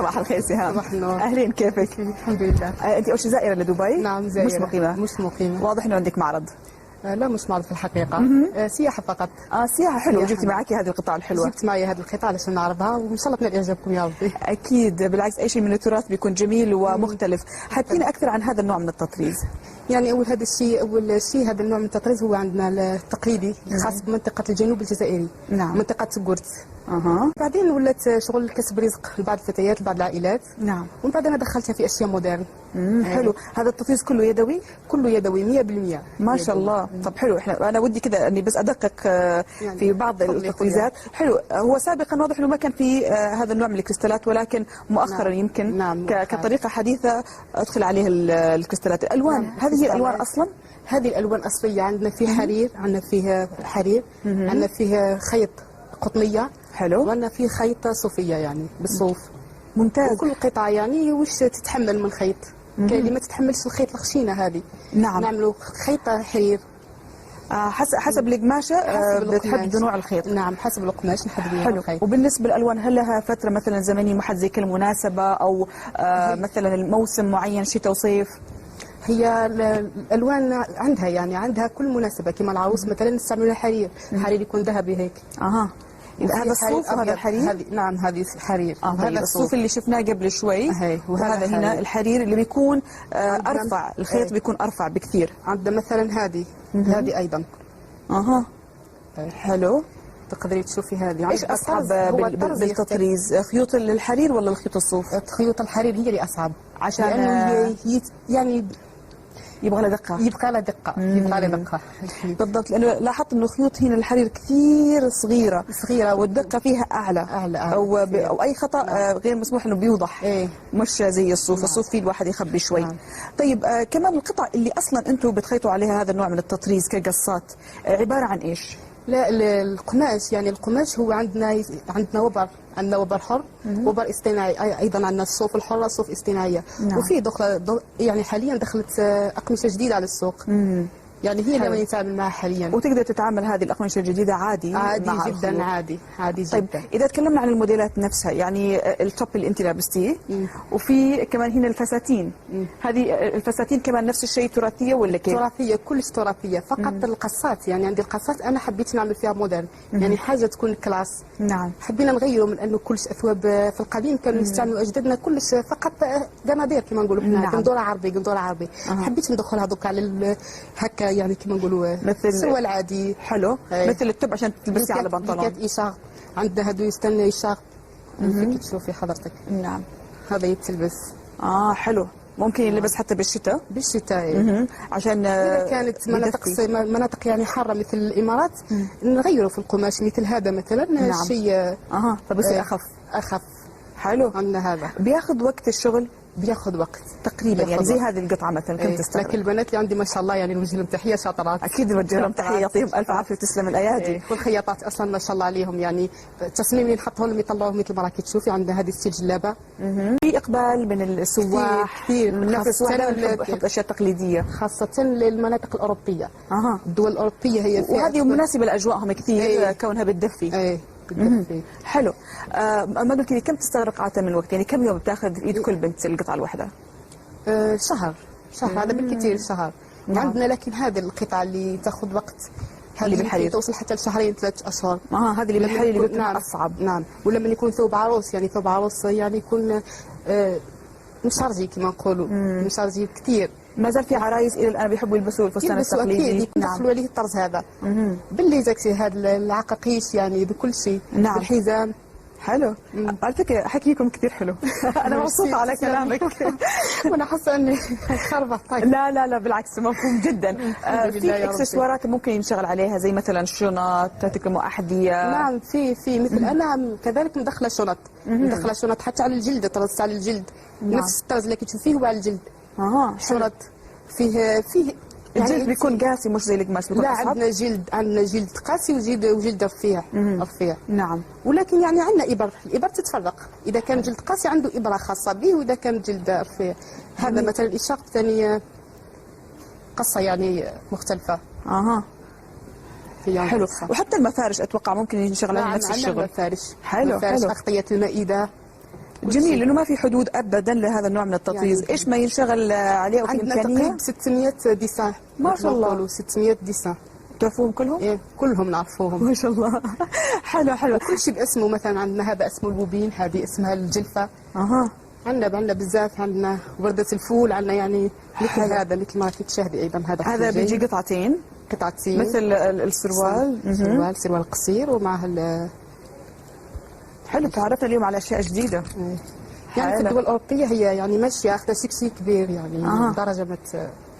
صباح الخير سهام. صباح النور. اهلين، كيفك؟ الحمد لله. انت اول شيء زائره لدبي؟ نعم زائرة. مش مقيمه؟ مش مقيمة. واضح انه عندك معرض. لا مش معرض في الحقيقة. سياحة فقط. سياحه حلوه. سياحة. جبتي معك هذه القطع الحلوه؟ جبت معي هذه القطعة علشان نعرضها وإن شاء الله تنال إعجابكم يا ربي. اكيد، بالعكس اي شيء من التراث بيكون جميل ومختلف. حكينا اكثر عن هذا النوع من التطريز. يعني أول شيء هذا النوع من التطريز هو عندنا التقليدي خاص بمنطقة الجنوب الجزائري. نعم. منطقة قرت. بعدين ولات شغل كسب رزق لبعض الفتيات لبعض العائلات. نعم. ومن بعد أنا دخلتها في أشياء مودرن. حلو. هذا التطريز كله يدوي؟ كله يدوي 100%. ما شاء الله. طب حلو. انا ودي كذا اني بس ادقق في بعض التطريزات. حلو. هو سابقا واضح انه ما كان في هذا النوع من الكريستالات، ولكن مؤخرا يمكن كطريقه حديثه ادخل عليه الكريستالات. الالوان هذه هي الالوان اصلا؟ هذه الالوان اصليه. عندنا فيه حرير، عندنا فيه حرير، عندنا فيه خيط قطنيه. حلو. وعندنا فيه خيط صوفيه يعني بالصوف. ممتاز. وكل قطعه يعني وش تتحمل من خيط. كاين اللي ما تتحملش الخيط الخشينه هذه. نعم. نعملوا خيط حرير. حسب القماشه بتحددوا نوع الخيط. نعم حسب القماش نحددوا نوع الخيط. حلو. وبالنسبه للالوان هل لها فتره مثلا زمنيه محدده زي كالمناسبه او مثلا الموسم معين شتاء وصيف؟ هي الالوان عندها يعني عندها كل مناسبه. كما العروس مثلا نستعملوا الحرير. الحرير يكون ذهبي هيك. هذا الصوف وهذا الحرير؟ نعم هذه الحرير. هذا الصوف اللي شفناه قبل شوي. وهذا هنا الحرير اللي بيكون ارفع. الخيط بيكون ارفع بكثير. عندنا مثلا هذه ايضا. حلو. تقدري تشوفي هذه. ايش اصعب بالتطريز، خيوط الحرير ولا الخيوط الصوف؟ خيوط الحرير هي اللي اصعب عشان لانه يعني يبغى لها دقه. يبغى لها دقه. بالضبط. لانه لاحظت انه خيوط هنا الحرير كثير صغيره والدقه فيها اعلى. او اي خطا غير مسموح انه بيوضح. مش زي الصوف. الصوف فيه الواحد يخبي شوي. طيب كمان القطع اللي اصلا انتم بتخيطوا عليها هذا النوع من التطريز كقصات عباره عن ايش؟ لا القماش يعني القماش هو عندنا وبر. عندنا وبر حر، وبر اصطناعي ايضا. عندنا الصوف الحره، صوف اصطناعيه. وفي يعني حاليا دخلت اقمشه جديده على السوق. يعني هي اللي نتعامل معها حاليا. وتقدر تتعامل هذه الاقمشه الجديده عادي جدا عادي جدا. طيب اذا تكلمنا عن الموديلات نفسها، يعني التوب اللي انت لابستيه وفي كمان هنا الفساتين. هذه الفساتين كمان نفس الشيء تراثيه ولا كيف؟ تراثيه، كلش تراثيه. فقط القصات يعني عندي القصات انا حبيت نعمل فيها مودرن. يعني حاجه تكون كلاس. نعم. حبينا نغيروا من انه كلش اثواب في القديم كانوا يستعملوا اجدادنا كلش فقط قنادير كما نقولوا احنا. قندوره عربي. حبيت ندخلها دوك على هكا يعني كما نقولوا مثل سروال عادي. حلو. مثل التوب عشان تلبسي على بنطلون. كات إيشاغ. عندنا هادو يستنى إيشاغ. فيك تشوفي حضرتك. نعم. هذا يتلبس. حلو. ممكن يلبس حتى بالشتاء. عشان إذا كانت مناطق يعني حارة مثل الإمارات نغيروا في القماش مثل هذا مثلا. نعم. شيء فبصير أخف. حلو. عندنا هذا بياخذ وقت الشغل. بياخذ وقت تقريبا يعني زي هذه القطعه مثلا كنت تستغرب. لكن البنات اللي عندي ما شاء الله يعني نوجه لهم تحيه شاطرات. اكيد نوجه لهم تحيه، يعطيهم الف عافيه وتسلم الايادي. والخياطات اصلا ما شاء الله عليهم يعني التصميم اللي نحطه لهم يطلعوه مثل ما راكي تشوفي. عندنا هذه ستيل جلابه. في اقبال من السواح كثير من نفس السواح نحط اشياء تقليديه خاصه للمناطق الاوروبيه. الدول الاوروبيه هي فيها وهذه مناسبه لاجواءهم كثير. كونها بتدفي. حلو. ما قلت لي كم تستغرق عاده من الوقت، يعني كم يوم بتاخذ في ايد كل بنت القطعه الواحده؟ شهر هذا بالكثير شهر. عندنا لكن هذه القطعه اللي تاخذ وقت. اللي بالحرير توصل حتى لشهرين 3 أشهر. هذه اللي بالحرير اللي بتكون اصعب. نعم. ولما يكون ثوب عروس يعني ثوب عروس يعني يكون مشارجي كما نقولوا. مشارجي كثير. ما زال في عرايس الى الان بيحبوا يلبسوا الفستان التقليدي. يدخلوا عليه الطرز هذا. باللي زكسي هذا العقاقيش يعني بكل شيء. بالحزام. حلو. على فكره حكيكم كثير حلو. انا مبسوطه على كلامك. وانا حاسه اني خربت. طيب. لا بالعكس مفهوم جدا. في اكسسوارات ممكن ينشغل عليها زي مثلا شنط تكرم احذيه. نعم في مثل انا كذلك مدخله شنط. مدخله شنط حتى على الجلد. طرزت على الجلد. نفس الطرز اللي تشوفيه هو على الجلد. شنط فيه الجلد يعني بيكون قاسي مش زي القماش بيكون أصعب. عندنا جلد قاسي وجلد رفيع. نعم. ولكن يعني عندنا الإبر تتفرق. إذا كان جلد قاسي عنده إبرة خاصة به، وإذا كان جلد رفيع هذا مثلا الإشاق ثاني قصة يعني مختلفة. حلو. وحتى المفارش اتوقع ممكن ينشغل على نفس الشغل. مفارش أغطية المائدة. جميل، لانه ما في حدود ابدا لهذا النوع من التطريز. يعني ايش ما ينشغل عليه وفي عندنا امكانيه؟ تقريبا 600 ديسان. ما شاء الله. 600 ديسان. تعرفوهم كلهم؟ إيه كلهم نعرفوهم. ما شاء الله. حلو حلو. كل شيء باسمه، مثلا عندنا هذا اسمه البوبين، هذه اسمها الجلفه. اها. عندنا بزاف، عندنا وردة الفول، عندنا يعني مثل حلو. هذا مثل ما فيك تشاهدي ايضا. هذا بيجي قطعتين قطعتين مثل السروال. سروال قصير ومعها حلو، تعرفنا اليوم على اشياء جديده. يعني في الدول الاوروبيه هي يعني ماشيه اخذه شيء كبير يعني درجه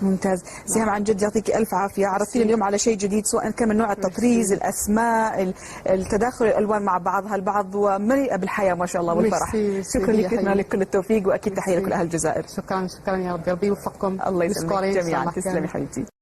ممتاز. سهام عن جد يعطيك الف عافيه، عرفتينا اليوم على شيء جديد، سواء كان من نوع التطريز، الاسماء، التداخل الالوان مع بعضها البعض، ومليئه بالحياه ما شاء الله والفرح. شكرا لك، نتمنى لك كل التوفيق، واكيد تحيه لكل اهل الجزائر. شكرا يا ربي يوفقكم. الله يسلمك جميعا. تسلمي حبيبتي.